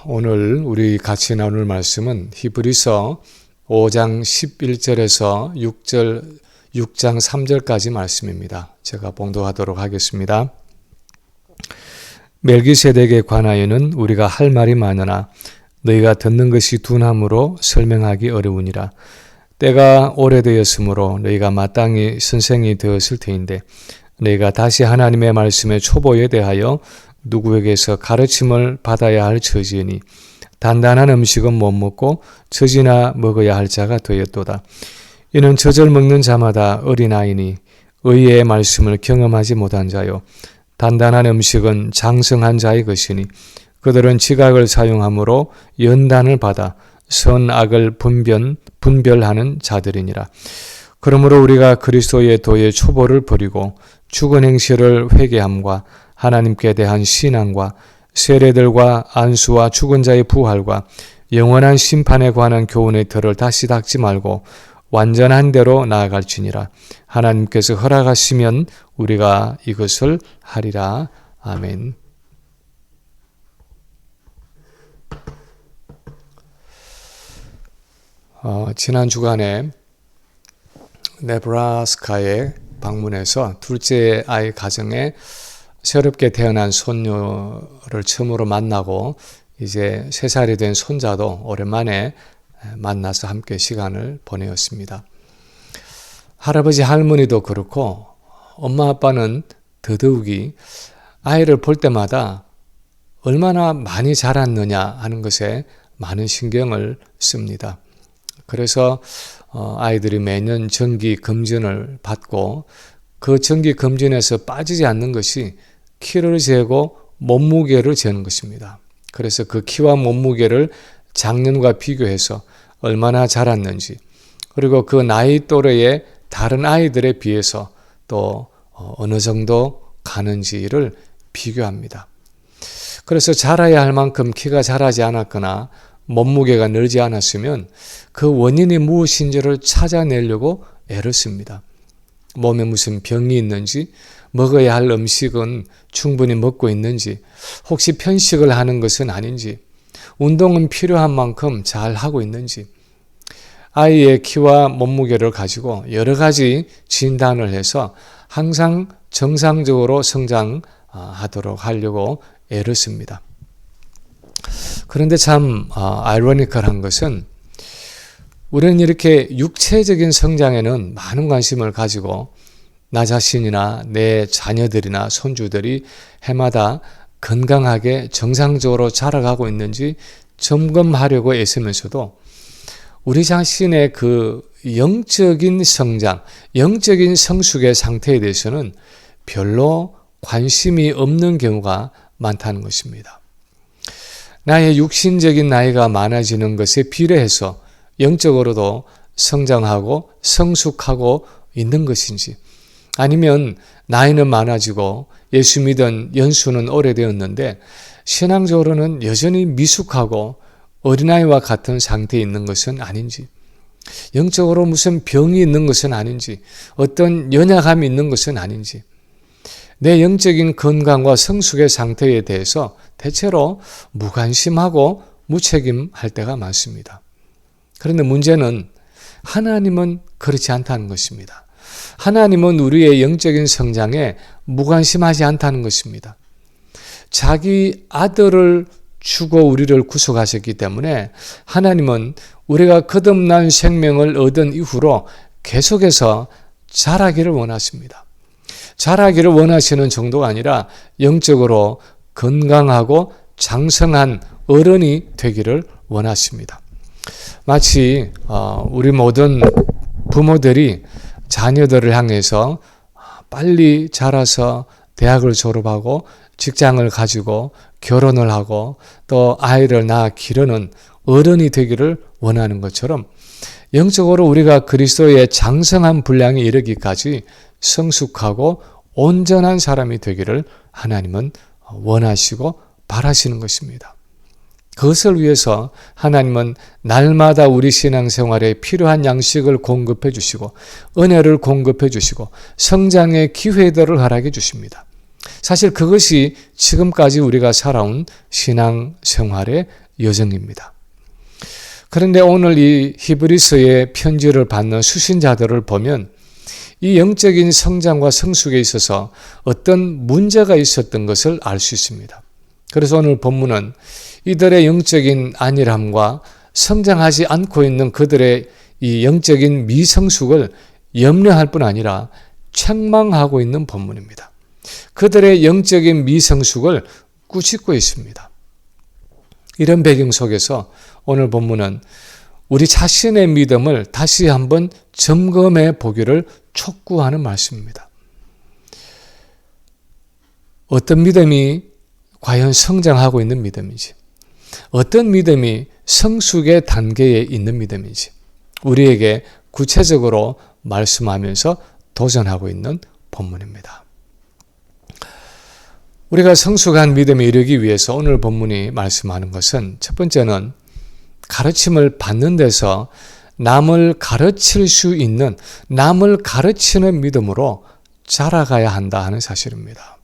오늘 우리 같이 나눌 말씀은 히브리서 5장 11절에서 6장 3절까지 말씀입니다. 제가 봉독하도록 하겠습니다. 멜기세덱에 관하여는 우리가 할 말이 많으나 너희가 듣는 것이 둔함으로 설명하기 어려우니라. 때가 오래되었으므로 너희가 마땅히 선생이 되었을 터인데 너희가 다시 하나님의 말씀의 초보에 대하여 누구에게서 가르침을 받아야 할 처지이니 단단한 음식은 못 먹고 젖이나 먹어야 할 자가 되었도다. 이는 젖을 먹는 자마다 어린아이니 의의 말씀을 경험하지 못한 자요 단단한 음식은 장성한 자의 것이니 그들은 지각을 사용함으로 연단을 받아 선악을 분별하는 자들이니라. 그러므로 우리가 그리스도의 도의 초보를 버리고 죽은 행실을 회개함과 하나님께 대한 신앙과 세례들과 안수와 죽은 자의 부활과 영원한 심판에 관한 교훈의 틀을 다시 닦지 말고 완전한 대로 나아갈지니라. 하나님께서 허락하시면 우리가 이것을 하리라. 아멘. 지난 주간에 네브라스카에 방문해서 둘째 아이 가정에 새롭게 태어난 손녀를 처음으로 만나고 이제 3살이 된 손자도 오랜만에 만나서 함께 시간을 보내었습니다. 할아버지 할머니도 그렇고 엄마 아빠는 더더욱이 아이를 볼 때마다 얼마나 많이 자랐느냐 하는 것에 많은 신경을 씁니다. 그래서 아이들이 매년 정기 검진을 받고 그 정기 검진에서 빠지지 않는 것이 키를 재고 몸무게를 재는 것입니다. 그래서 그 키와 몸무게를 작년과 비교해서 얼마나 자랐는지, 그리고 그 나이 또래의 다른 아이들에 비해서 또 어느 정도 가는지를 비교합니다. 그래서 자라야 할 만큼 키가 자라지 않았거나 몸무게가 늘지 않았으면 그 원인이 무엇인지를 찾아내려고 애를 씁니다. 몸에 무슨 병이 있는지, 먹어야 할 음식은 충분히 먹고 있는지, 혹시 편식을 하는 것은 아닌지, 운동은 필요한 만큼 잘 하고 있는지, 아이의 키와 몸무게를 가지고 여러 가지 진단을 해서 항상 정상적으로 성장하도록 하려고 애를 씁니다. 그런데 참 아이러니컬한 것은 우리는 이렇게 육체적인 성장에는 많은 관심을 가지고 나 자신이나 내 자녀들이나 손주들이 해마다 건강하게 정상적으로 자라가고 있는지 점검하려고 애쓰면서도 우리 자신의 그 영적인 성장, 영적인 성숙의 상태에 대해서는 별로 관심이 없는 경우가 많다는 것입니다. 나의 육신적인 나이가 많아지는 것에 비례해서 영적으로도 성장하고 성숙하고 있는 것인지, 아니면 나이는 많아지고 예수 믿은 연수는 오래되었는데 신앙적으로는 여전히 미숙하고 어린아이와 같은 상태에 있는 것은 아닌지, 영적으로 무슨 병이 있는 것은 아닌지, 어떤 연약함이 있는 것은 아닌지, 내 영적인 건강과 성숙의 상태에 대해서 대체로 무관심하고 무책임할 때가 많습니다. 그런데 문제는 하나님은 그렇지 않다는 것입니다. 하나님은 우리의 영적인 성장에 무관심하지 않다는 것입니다. 자기 아들을 주고 우리를 구속하셨기 때문에 하나님은 우리가 거듭난 생명을 얻은 이후로 계속해서 자라기를 원하십니다. 자라기를 원하시는 정도가 아니라 영적으로 건강하고 장성한 어른이 되기를 원하십니다. 마치 우리 모든 부모들이 자녀들을 향해서 빨리 자라서 대학을 졸업하고 직장을 가지고 결혼을 하고 또 아이를 낳아 기르는 어른이 되기를 원하는 것처럼 영적으로 우리가 그리스도의 장성한 분량에 이르기까지 성숙하고 온전한 사람이 되기를 하나님은 원하시고 바라시는 것입니다. 그것을 위해서 하나님은 날마다 우리 신앙생활에 필요한 양식을 공급해 주시고 은혜를 공급해 주시고 성장의 기회들을 허락해 주십니다. 사실 그것이 지금까지 우리가 살아온 신앙생활의 여정입니다. 그런데 오늘 이 히브리서의 편지를 받는 수신자들을 보면 이 영적인 성장과 성숙에 있어서 어떤 문제가 있었던 것을 알 수 있습니다. 그래서 오늘 본문은 이들의 영적인 안일함과 성장하지 않고 있는 그들의 이 영적인 미성숙을 염려할 뿐 아니라 책망하고 있는 본문입니다. 그들의 영적인 미성숙을 꾸짖고 있습니다. 이런 배경 속에서 오늘 본문은 우리 자신의 믿음을 다시 한번 점검해 보기를 촉구하는 말씀입니다. 어떤 믿음이 과연 성장하고 있는 믿음인지, 어떤 믿음이 성숙의 단계에 있는 믿음인지 우리에게 구체적으로 말씀하면서 도전하고 있는 본문입니다. 우리가 성숙한 믿음에 이르기 위해서 오늘 본문이 말씀하는 것은 첫 번째는 가르침을 받는 데서 남을 가르칠 수 있는, 남을 가르치는 믿음으로 자라가야 한다 하는 사실입니다.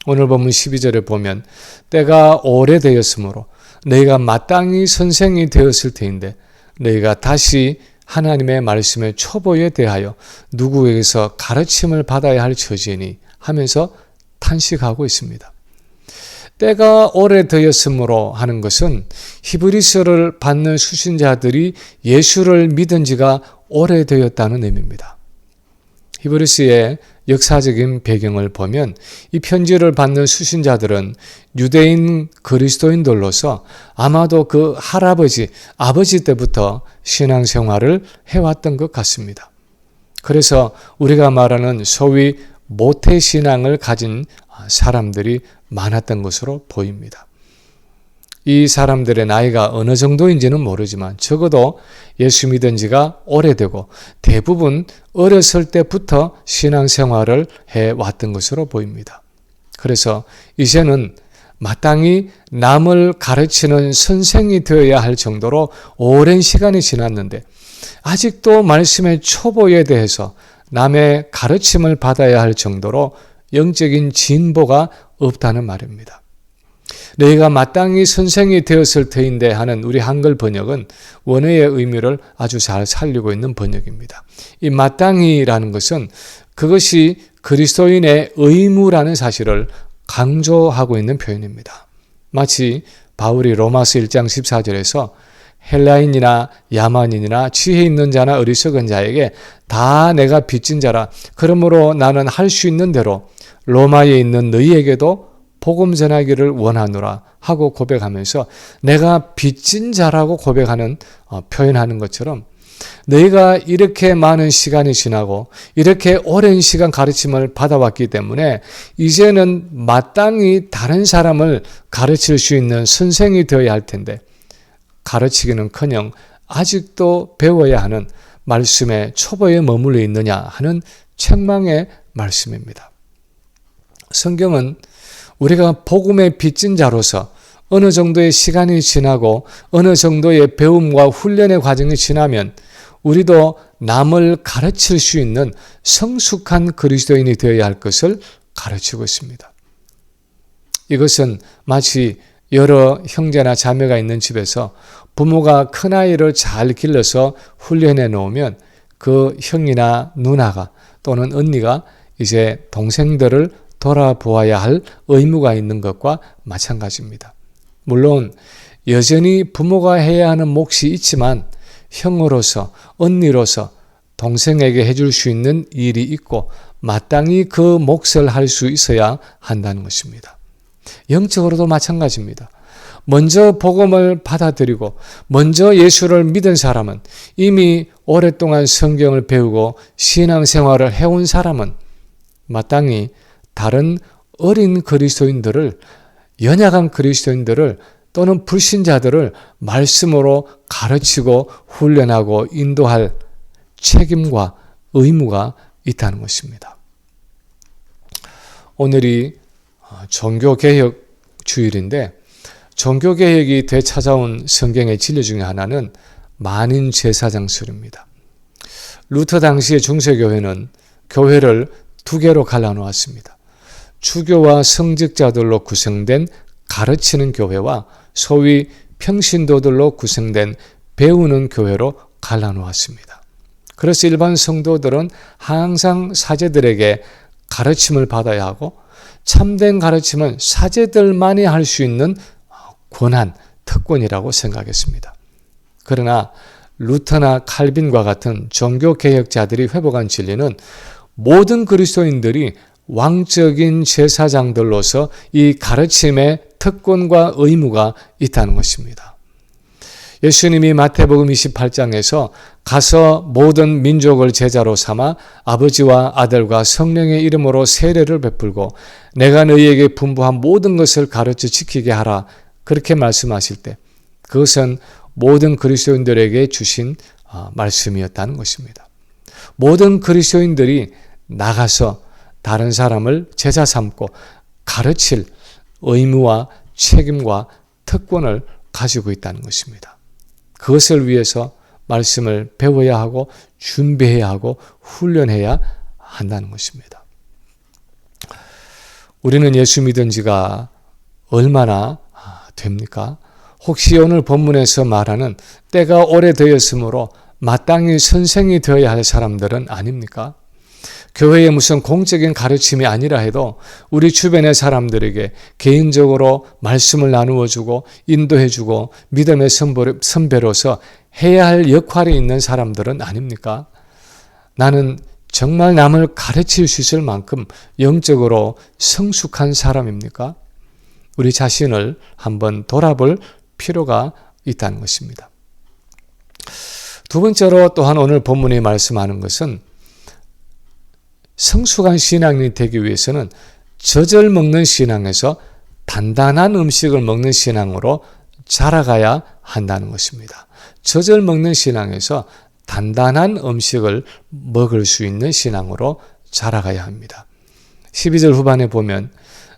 오늘 본문 12절에 보면 때가 오래되었으므로 너희가 마땅히 선생이 되었을 터인데 너희가 다시 하나님의 말씀의 초보에 대하여 누구에게서 가르침을 받아야 할 처지니 하면서 탄식하고 있습니다. 때가 오래되었으므로 하는 것은 히브리서를 받는 수신자들이 예수를 믿은 지가 오래되었다는 의미입니다. 히브리서의 역사적인 배경을 보면 이 편지를 받는 수신자들은 유대인 그리스도인들로서 아마도 그 할아버지, 아버지 때부터 신앙생활을 해왔던 것 같습니다. 그래서 우리가 말하는 소위 모태신앙을 가진 사람들이 많았던 것으로 보입니다. 이 사람들의 나이가 어느 정도인지는 모르지만 적어도 예수 믿은 지가 오래되고 대부분 어렸을 때부터 신앙생활을 해왔던 것으로 보입니다. 그래서 이제는 마땅히 남을 가르치는 선생이 되어야 할 정도로 오랜 시간이 지났는데 아직도 말씀의 초보에 대해서 남의 가르침을 받아야 할 정도로 영적인 진보가 없다는 말입니다. 너희가 마땅히 선생이 되었을 터인데 하는 우리 한글 번역은 원어의 의미를 아주 잘 살리고 있는 번역입니다. 이 마땅히라는 것은 그것이 그리스도인의 의무라는 사실을 강조하고 있는 표현입니다. 마치 바울이 로마서 1장 14절에서 헬라인이나 야만인이나 지혜 있는 자나 어리석은 자에게 다 내가 빚진 자라. 그러므로 나는 할 수 있는 대로 로마에 있는 너희에게도 복음 전하기를 원하노라 하고 고백하면서 내가 빚진 자라고 고백하는 표현하는 것처럼 너희가 이렇게 많은 시간이 지나고 이렇게 오랜 시간 가르침을 받아왔기 때문에 이제는 마땅히 다른 사람을 가르칠 수 있는 선생이 되어야 할 텐데 가르치기는커녕 아직도 배워야 하는 말씀의 초보에 머물러 있느냐 하는 책망의 말씀입니다. 성경은 우리가 복음의 빚진 자로서 어느 정도의 시간이 지나고 어느 정도의 배움과 훈련의 과정이 지나면 우리도 남을 가르칠 수 있는 성숙한 그리스도인이 되어야 할 것을 가르치고 있습니다. 이것은 마치 여러 형제나 자매가 있는 집에서 부모가 큰아이를 잘 길러서 훈련해 놓으면 그 형이나 누나가 또는 언니가 이제 동생들을 돌아보아야 할 의무가 있는 것과 마찬가지입니다. 물론 여전히 부모가 해야 하는 몫이 있지만 형으로서 언니로서 동생에게 해줄 수 있는 일이 있고 마땅히 그 몫을 할 수 있어야 한다는 것입니다. 영적으로도 마찬가지입니다. 먼저 복음을 받아들이고 먼저 예수를 믿은 사람은 이미 오랫동안 성경을 배우고 신앙생활을 해온 사람은 마땅히 다른 어린 그리스도인들을, 연약한 그리스도인들을 또는 불신자들을 말씀으로 가르치고 훈련하고 인도할 책임과 의무가 있다는 것입니다. 오늘이 종교개혁 주일인데 종교개혁이 되찾아온 성경의 진리 중에 하나는 만인제사장설입니다. 루터 당시의 중세교회는 교회를 두 개로 갈라놓았습니다. 주교와 성직자들로 구성된 가르치는 교회와 소위 평신도들로 구성된 배우는 교회로 갈라놓았습니다. 그래서 일반 성도들은 항상 사제들에게 가르침을 받아야 하고 참된 가르침은 사제들만이 할 수 있는 권한, 특권이라고 생각했습니다. 그러나 루터나 칼빈과 같은 종교개혁자들이 회복한 진리는 모든 그리스도인들이 왕적인 제사장들로서 이 가르침의 특권과 의무가 있다는 것입니다. 예수님이 마태복음 28장에서 가서 모든 민족을 제자로 삼아 아버지와 아들과 성령의 이름으로 세례를 베풀고 내가 너희에게 분부한 모든 것을 가르쳐 지키게 하라, 그렇게 말씀하실 때 그것은 모든 그리스도인들에게 주신 말씀이었다는 것입니다. 모든 그리스도인들이 나가서 다른 사람을 제자 삼고 가르칠 의무와 책임과 특권을 가지고 있다는 것입니다. 그것을 위해서 말씀을 배워야 하고 준비해야 하고 훈련해야 한다는 것입니다. 우리는 예수 믿은 지가 얼마나 됩니까? 혹시 오늘 본문에서 말하는 때가 오래되었으므로 마땅히 선생이 되어야 할 사람들은 아닙니까? 교회의 무슨 공적인 가르침이 아니라 해도 우리 주변의 사람들에게 개인적으로 말씀을 나누어주고 인도해주고 믿음의 선배로서 해야 할 역할이 있는 사람들은 아닙니까? 나는 정말 남을 가르칠 수 있을 만큼 영적으로 성숙한 사람입니까? 우리 자신을 한번 돌아볼 필요가 있다는 것입니다. 두 번째로 또한 오늘 본문이 말씀하는 것은 성숙한 신앙이 되기 위해서는 젖을 먹는 신앙에서 단단한 음식을 먹는 신앙으로 자라가야 한다는 것입니다. 젖을 먹는 신앙에서 단단한 음식을 먹을 수 있는 신앙으로 자라가야 합니다. 12절 후반에 보면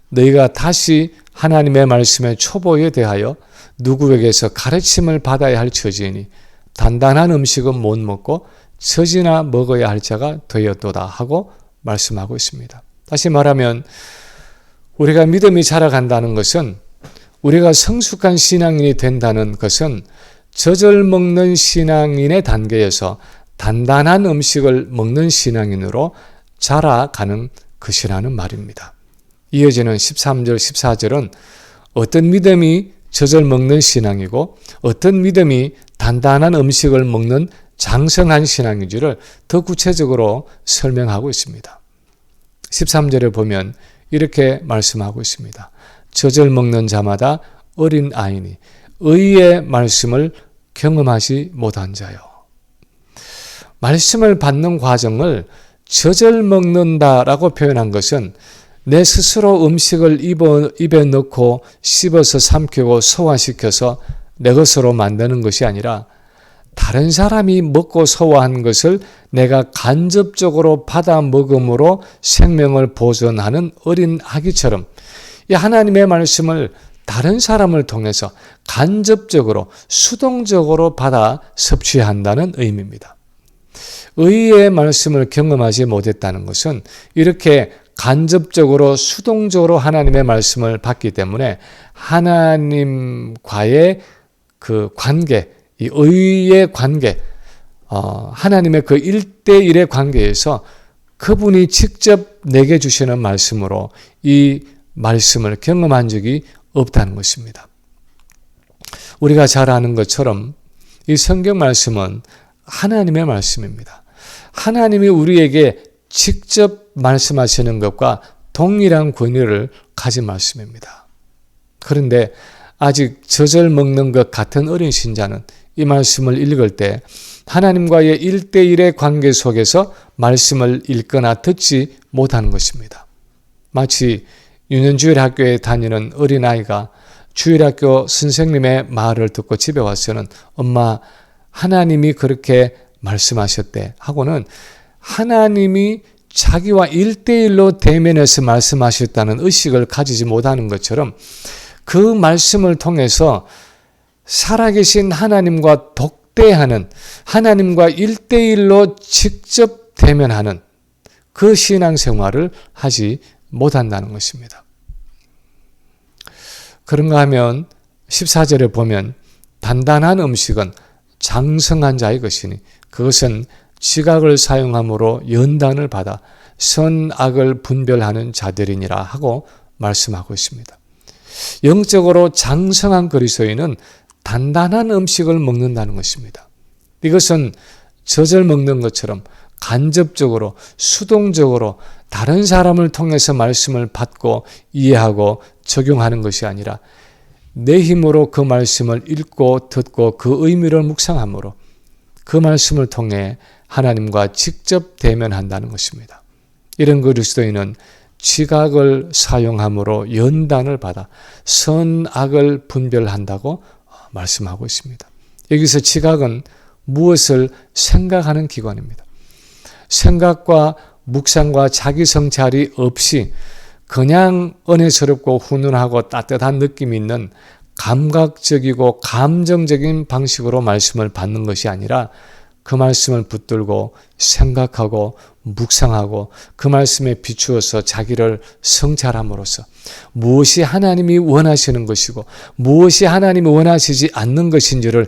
너희가 다시 하나님의 말씀의 초보에 대하여 누구에게서 가르침을 받아야 할 처지이니 단단한 음식은 못 먹고 젖이나 먹어야 할 자가 되었도다 하고 말씀하고 있습니다. 다시 말하면 우리가 믿음이 자라간다는 것은, 우리가 성숙한 신앙인이 된다는 것은 젖을 먹는 신앙인의 단계에서 단단한 음식을 먹는 신앙인으로 자라가는 것이라는 말입니다. 이어지는 13절, 14절은 어떤 믿음이 젖을 먹는 신앙이고 어떤 믿음이 단단한 음식을 먹는 장성한 신앙인지를 더 구체적으로 설명하고 있습니다. 13절에 보면 이렇게 말씀하고 있습니다. 젖을 먹는 자마다 어린 아이니 의의 말씀을 경험하지 못한 자요. 말씀을 받는 과정을 젖을 먹는다라고 표현한 것은 내 스스로 음식을 입에 넣고 씹어서 삼키고 소화시켜서 내 것으로 만드는 것이 아니라 다른 사람이 먹고 소화한 것을 내가 간접적으로 받아 먹음으로 생명을 보존하는 어린 아기처럼 이 하나님의 말씀을 다른 사람을 통해서 간접적으로 수동적으로 받아 섭취한다는 의미입니다. 의의 말씀을 경험하지 못했다는 것은 이렇게 간접적으로 수동적으로 하나님의 말씀을 받기 때문에 하나님과의 그 관계, 이 의의 관계, 하나님의 그 1대1의 관계에서 그분이 직접 내게 주시는 말씀으로 이 말씀을 경험한 적이 없다는 것입니다. 우리가 잘 아는 것처럼 이 성경 말씀은 하나님의 말씀입니다. 하나님이 우리에게 직접 말씀하시는 것과 동일한 권위를 가진 말씀입니다. 그런데 아직 젖을 먹는 것 같은 어린 신자는 이 말씀을 읽을 때 하나님과의 1대1의 관계 속에서 말씀을 읽거나 듣지 못하는 것입니다. 마치 유년주일학교에 다니는 어린아이가 주일학교 선생님의 말을 듣고 집에 와서는 엄마, 하나님이 그렇게 말씀하셨대 하고는 하나님이 자기와 1대1로 대면해서 말씀하셨다는 의식을 가지지 못하는 것처럼 그 말씀을 통해서 살아계신 하나님과 독대하는, 하나님과 1대1로 직접 대면하는 그 신앙생활을 하지 못한다는 것입니다. 그런가 하면 14절에 보면 단단한 음식은 장성한 자의 것이니 그것은 지각을 사용함으로 연단을 받아 선악을 분별하는 자들이니라 하고 말씀하고 있습니다. 영적으로 장성한 그리스도인은 단단한 음식을 먹는다는 것입니다. 이것은 젖을 먹는 것처럼 간접적으로 수동적으로 다른 사람을 통해서 말씀을 받고 이해하고 적용하는 것이 아니라 내 힘으로 그 말씀을 읽고 듣고 그 의미를 묵상함으로 그 말씀을 통해 하나님과 직접 대면한다는 것입니다. 이런 그리스도인은 지각을 사용함으로 연단을 받아 선악을 분별한다고 말씀하고 있습니다. 여기서 지각은 무엇을 생각하는 기관입니다. 생각과 묵상과 자기 성찰이 없이 그냥 은혜스럽고 훈훈하고 따뜻한 느낌이 있는 감각적이고 감정적인 방식으로 말씀을 받는 것이 아니라 그 말씀을 붙들고 생각하고 묵상하고 그 말씀에 비추어서 자기를 성찰함으로써 무엇이 하나님이 원하시는 것이고 무엇이 하나님이 원하시지 않는 것인지를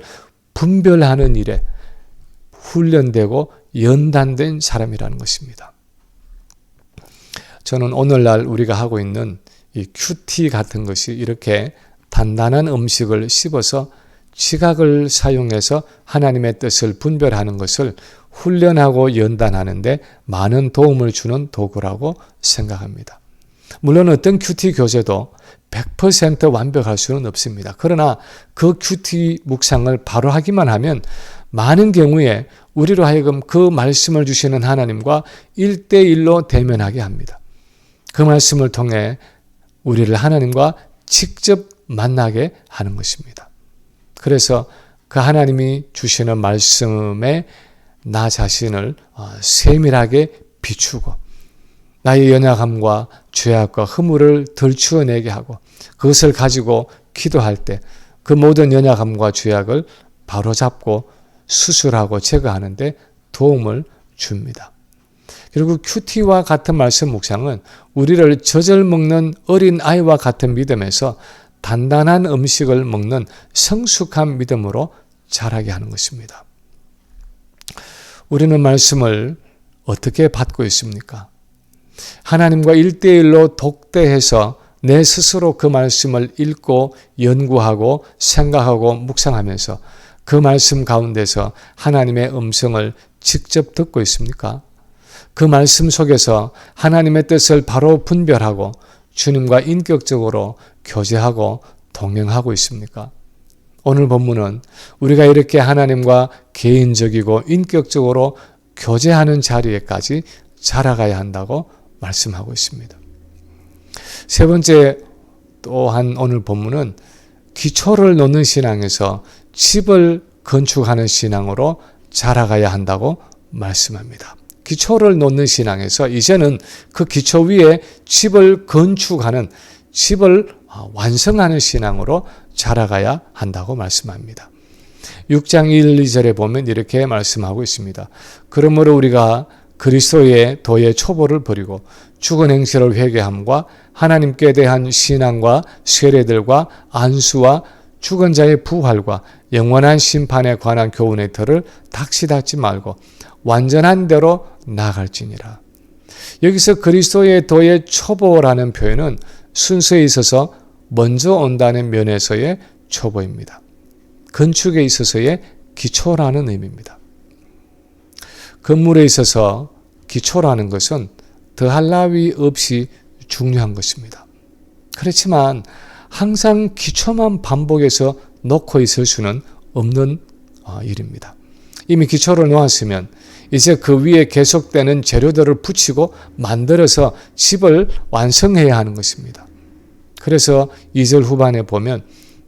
분별하는 일에 훈련되고 연단된 사람이라는 것입니다. 저는 오늘날 우리가 하고 있는 이 큐티 같은 것이 이렇게 단단한 음식을 씹어서 지각을 사용해서 하나님의 뜻을 분별하는 것을 훈련하고 연단하는데 많은 도움을 주는 도구라고 생각합니다. 물론 어떤 큐티 교재도 100% 완벽할 수는 없습니다. 그러나 그 큐티 묵상을 바로 하기만 하면 많은 경우에 우리로 하여금 그 말씀을 주시는 하나님과 1대1로 대면하게 합니다. 그 말씀을 통해 우리를 하나님과 직접 만나게 하는 것입니다. 그래서 그 하나님이 주시는 말씀에 나 자신을 세밀하게 비추고 나의 연약함과 죄악과 허물을 들추어내게 하고 그것을 가지고 기도할 때 그 모든 연약함과 죄악을 바로잡고 수술하고 제거하는데 도움을 줍니다. 그리고 큐티와 같은 말씀 묵상은 우리를 젖을 먹는 어린 아이와 같은 믿음에서 단단한 음식을 먹는 성숙한 믿음으로 자라게 하는 것입니다. 우리는 말씀을 어떻게 받고 있습니까? 하나님과 1대1로 독대해서 내 스스로 그 말씀을 읽고 연구하고 생각하고 묵상하면서 그 말씀 가운데서 하나님의 음성을 직접 듣고 있습니까? 그 말씀 속에서 하나님의 뜻을 바로 분별하고 주님과 인격적으로 교제하고 동행하고 있습니까? 오늘 본문은 우리가 이렇게 하나님과 개인적이고 인격적으로 교제하는 자리에까지 자라가야 한다고 말씀하고 있습니다. 세 번째 또한 오늘 본문은 기초를 놓는 신앙에서 집을 건축하는 신앙으로 자라가야 한다고 말씀합니다. 기초를 놓는 신앙에서 이제는 그 기초 위에 집을 건축하는, 집을 완성하는 신앙으로 자라가야 한다고 말씀합니다. 6장 1, 2절에 보면 이렇게 말씀하고 있습니다. 그러므로 우리가 그리스도의 도의 초보를 버리고 죽은 행실을 회개함과 하나님께 대한 신앙과 세례들과 안수와 죽은 자의 부활과 영원한 심판에 관한 교훈의 틀을 닥치 닫지 말고 완전한 대로 나아갈지니라. 여기서 그리스도의 도의 초보라는 표현은 순서에 있어서 먼저 온다는 면에서의 초보입니다. 건축에 있어서의 기초라는 의미입니다. 건물에 있어서 기초라는 것은 더할 나위 없이 중요한 것입니다. 그렇지만 항상 기초만 반복해서 놓고 있을 수는 없는 일입니다. 이미 기초를 놓았으면 이제 그 위에 계속되는 재료들을 붙이고 만들어서 집을 완성해야 하는 것입니다. 그래서 2절 후반에 보면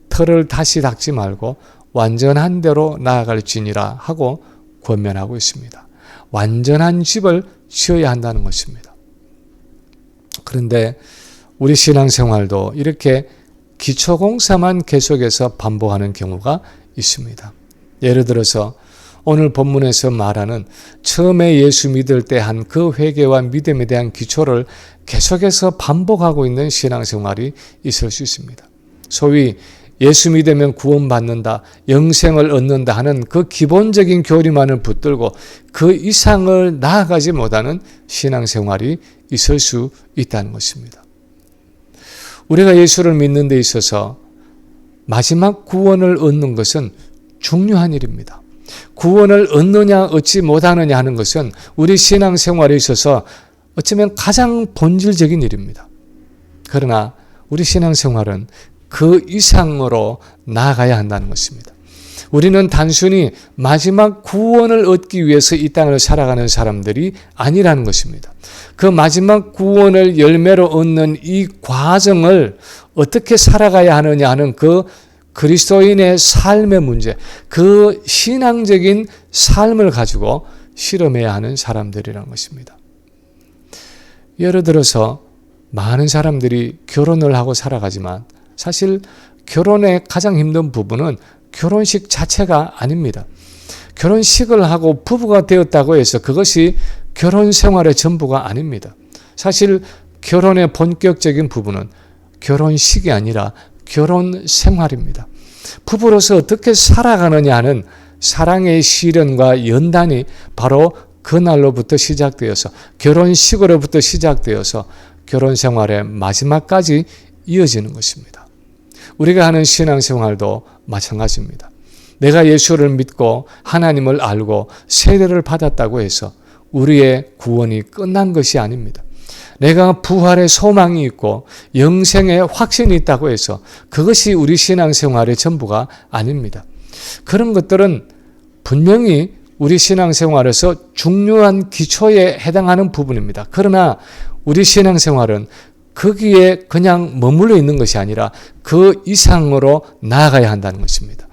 틀을 다시 닦지 말고 완전한 대로 나아갈지니라 하고 권면하고 있습니다. 완전한 집을 지어야 한다는 것입니다. 그런데 우리 신앙생활도 이렇게 기초공사만 계속해서 반복하는 경우가 있습니다. 예를 들어서 오늘 본문에서 말하는 처음에 예수 믿을 때 한 그 회개와 믿음에 대한 기초를 계속해서 반복하고 있는 신앙생활이 있을 수 있습니다. 소위 예수 믿으면 구원받는다, 영생을 얻는다 하는 그 기본적인 교리만을 붙들고 그 이상을 나아가지 못하는 신앙생활이 있을 수 있다는 것입니다. 우리가 예수를 믿는 데 있어서 마지막 구원을 얻는 것은 중요한 일입니다. 구원을 얻느냐 얻지 못하느냐 하는 것은 우리 신앙생활에 있어서 어쩌면 가장 본질적인 일입니다. 그러나 우리 신앙생활은 그 이상으로 나아가야 한다는 것입니다. 우리는 단순히 마지막 구원을 얻기 위해서 이 땅을 살아가는 사람들이 아니라는 것입니다. 그 마지막 구원을 열매로 얻는 이 과정을 어떻게 살아가야 하느냐 하는 그 그리스도인의 삶의 문제, 그 신앙적인 삶을 가지고 실험해야 하는 사람들이라는 것입니다. 예를 들어서 많은 사람들이 결혼을 하고 살아가지만 사실 결혼의 가장 힘든 부분은 결혼식 자체가 아닙니다. 결혼식을 하고 부부가 되었다고 해서 그것이 결혼 생활의 전부가 아닙니다. 사실 결혼의 본격적인 부분은 결혼식이 아니라 결혼 생활입니다. 부부로서 어떻게 살아가느냐 하는 사랑의 시련과 연단이 바로 그날로부터 시작되어서 결혼식으로부터 시작되어서 결혼 생활의 마지막까지 이어지는 것입니다. 우리가 하는 신앙생활도 마찬가지입니다. 내가 예수를 믿고 하나님을 알고 세례를 받았다고 해서 우리의 구원이 끝난 것이 아닙니다. 내가 부활의 소망이 있고 영생의 확신이 있다고 해서 그것이 우리 신앙생활의 전부가 아닙니다. 그런 것들은 분명히 우리 신앙생활에서 중요한 기초에 해당하는 부분입니다. 그러나 우리 신앙생활은 거기에 그냥 머물러 있는 것이 아니라 그 이상으로 나아가야 한다는 것입니다.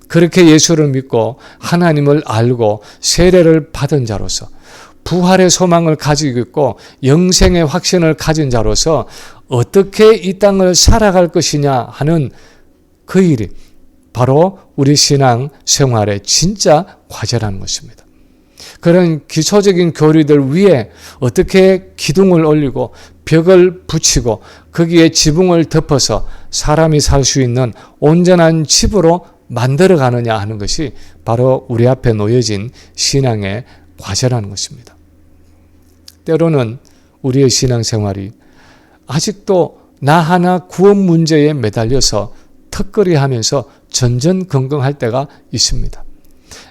그렇게 예수를 믿고 하나님을 알고 세례를 받은 자로서 부활의 소망을 가지고 있고 영생의 확신을 가진 자로서 어떻게 이 땅을 살아갈 것이냐 하는 그 일이 바로 우리 신앙 생활의 진짜 과제라는 것입니다. 그런 기초적인 교리들 위에 어떻게 기둥을 올리고 벽을 붙이고 거기에 지붕을 덮어서 사람이 살 수 있는 온전한 집으로 만들어 가느냐 하는 것이 바로 우리 앞에 놓여진 신앙의 과제라는 것입니다. 때로는 우리의 신앙생활이 아직도 나 하나 구원 문제에 매달려서 턱걸이하면서 전전긍긍할 때가 있습니다.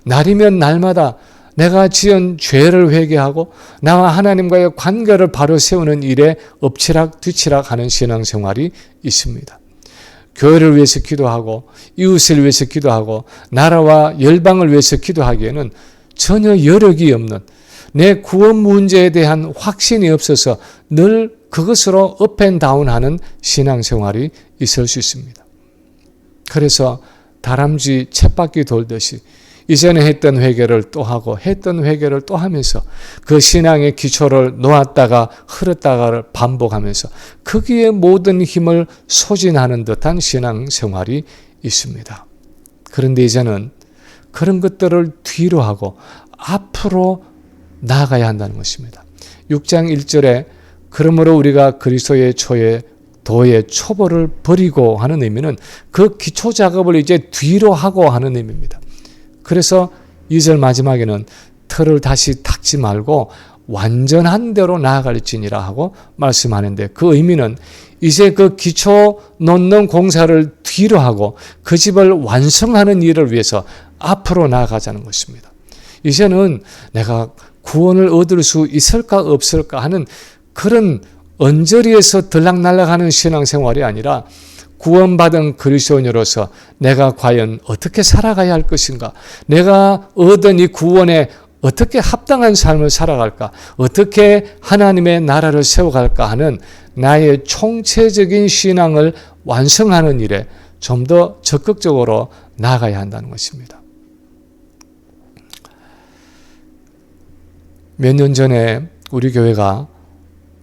날이면 날마다 내가 지은 죄를 회개하고 나와 하나님과의 관계를 바로 세우는 일에 엎치락 뒤치락 하는 신앙생활이 있습니다. 교회를 위해서 기도하고 이웃을 위해서 기도하고 나라와 열방을 위해서 기도하기에는 전혀 여력이 없는 내 구원 문제에 대한 확신이 없어서 늘 그것으로 업앤다운하는 신앙생활이 있을 수 있습니다. 그래서 다람쥐 쳇바퀴 돌듯이 이전에 했던 회개를 또 하고 했던 회개를 또 하면서 그 신앙의 기초를 놓았다가 흐렸다가를 반복하면서 거기에 모든 힘을 소진하는 듯한 신앙생활이 있습니다. 그런데 이제는 그런 것들을 뒤로 하고 앞으로 나아가야 한다는 것입니다. 6장 1절에 그러므로 우리가 그리스도의 도의 초보를 버리고 하는 의미는 그 기초 작업을 이제 뒤로 하고 하는 의미입니다. 그래서 2절 마지막에는 틀을 다시 닦지 말고 완전한 대로 나아갈지니라 하고 말씀하는데 그 의미는 이제 그 기초 놓는 공사를 뒤로 하고 그 집을 완성하는 일을 위해서 앞으로 나아가자는 것입니다. 이제는 내가 구원을 얻을 수 있을까 없을까 하는 그런 언저리에서 들락날락하는 신앙생활이 아니라 구원받은 그리스도인으로서 내가 과연 어떻게 살아가야 할 것인가? 내가 얻은 이 구원에 어떻게 합당한 삶을 살아갈까? 어떻게 하나님의 나라를 세워갈까 하는 나의 총체적인 신앙을 완성하는 일에 좀 더 적극적으로 나아가야 한다는 것입니다. 몇 년 전에 우리 교회가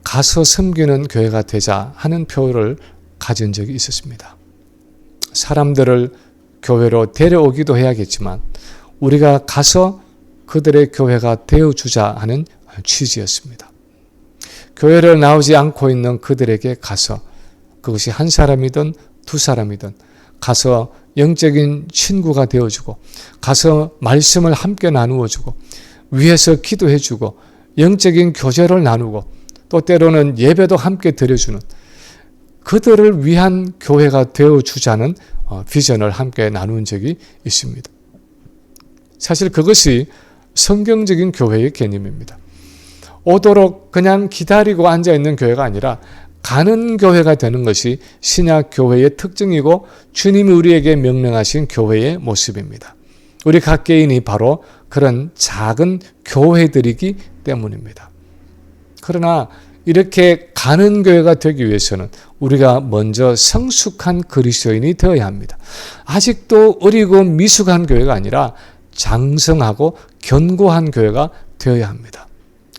가서 섬기는 교회가 되자 하는 표를 가진 적이 있었습니다. 사람들을 교회로 데려오기도 해야겠지만 우리가 가서 그들의 교회가 되어주자 하는 취지였습니다. 교회를 나오지 않고 있는 그들에게 가서 그것이 한 사람이든 두 사람이든 가서 영적인 친구가 되어주고, 가서 말씀을 함께 나누어주고, 위에서 기도해주고, 영적인 교제를 나누고, 또 때로는 예배도 함께 드려주는, 그들을 위한 교회가 되어주자는 비전을 함께 나눈 적이 있습니다. 사실 그것이 성경적인 교회의 개념입니다. 오도록 그냥 기다리고 앉아있는 교회가 아니라 가는 교회가 되는 것이 신약 교회의 특징이고 주님이 우리에게 명령하신 교회의 모습입니다. 우리 각 개인이 바로 그런 작은 교회들이기 때문입니다. 그러나 이렇게 가는 교회가 되기 위해서는 우리가 먼저 성숙한 그리스도인이 되어야 합니다. 아직도 어리고 미숙한 교회가 아니라 장성하고 견고한 교회가 되어야 합니다.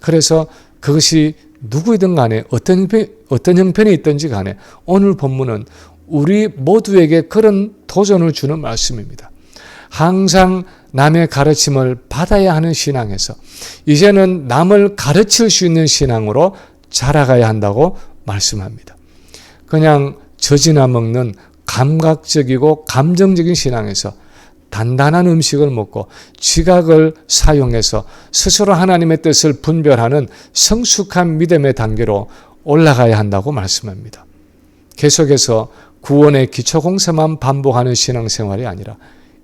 그래서 그것이 누구이든 간에 어떤 형편이 있든지 간에 오늘 본문은 우리 모두에게 그런 도전을 주는 말씀입니다. 항상 남의 가르침을 받아야 하는 신앙에서 이제는 남을 가르칠 수 있는 신앙으로 자라가야 한다고 말씀합니다. 그냥 젖이나 먹는 감각적이고 감정적인 신앙에서 단단한 음식을 먹고 지각을 사용해서 스스로 하나님의 뜻을 분별하는 성숙한 믿음의 단계로 올라가야 한다고 말씀합니다. 계속해서 구원의 기초공사만 반복하는 신앙생활이 아니라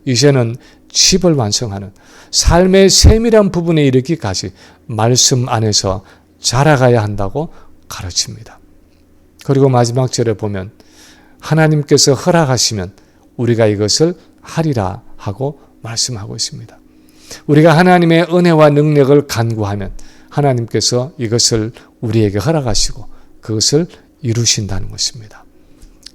이제는 집을 완성하는 삶의 세밀한 부분에 이르기까지 말씀 안에서 자라가야 한다고 가르칩니다. 그리고 마지막 절에 보면 하나님께서 허락하시면 우리가 이것을 하리라 하고 말씀하고 있습니다. 우리가 하나님의 은혜와 능력을 간구하면 하나님께서 이것을 우리에게 허락하시고 그것을 이루신다는 것입니다.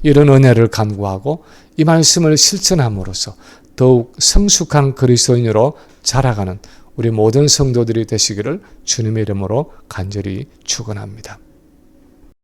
이런 은혜를 간구하고 이 말씀을 실천함으로써 더욱 성숙한 그리스도인으로 자라가는 우리 모든 성도들이 되시기를 주님의 이름으로 간절히 축원합니다.